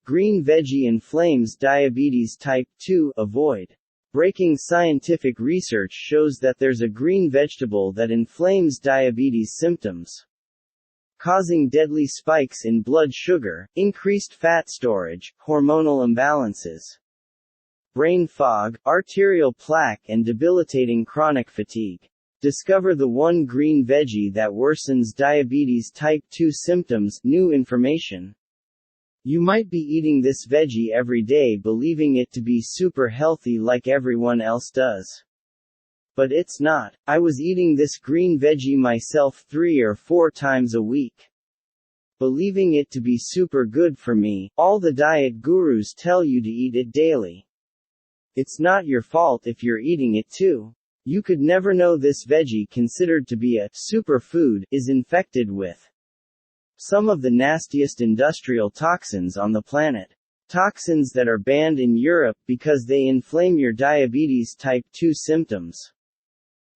Green veggie inflames diabetes type 2. Avoid. Breaking scientific research shows that there's a green vegetable that inflames diabetes symptoms, causing deadly spikes in blood sugar, increased fat storage, hormonal imbalances, brain fog, arterial plaque, and debilitating chronic fatigue. Discover the one green veggie that worsens diabetes type 2 symptoms. New information. You might be eating this veggie every day believing it to be super healthy like everyone else does. But it's not. I was eating this green veggie myself 3 or 4 times a week, believing it to be super good for me. All the diet gurus tell you to eat it daily. It's not your fault if you're eating it too. You could never know this veggie, considered to be a superfood, is infected with some of the nastiest industrial toxins on the planet. Toxins that are banned in Europe because they inflame your diabetes type 2 symptoms,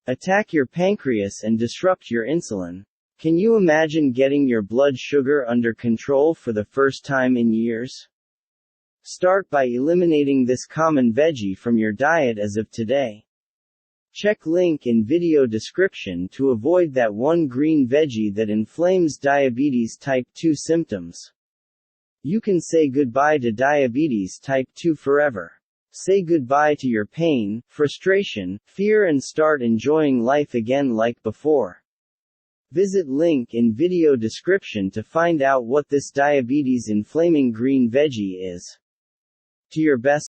attack your pancreas, and disrupt your insulin. Can you imagine getting your blood sugar under control for the first time in years? Start by eliminating this common veggie from your diet as of today. Check link in video description to avoid that one green veggie that inflames diabetes type 2 symptoms. You can say goodbye to diabetes type 2 forever. Say goodbye to your pain, frustration, fear, and start enjoying life again like before. Visit link in video description to find out what this diabetes inflaming green veggie is. To your best.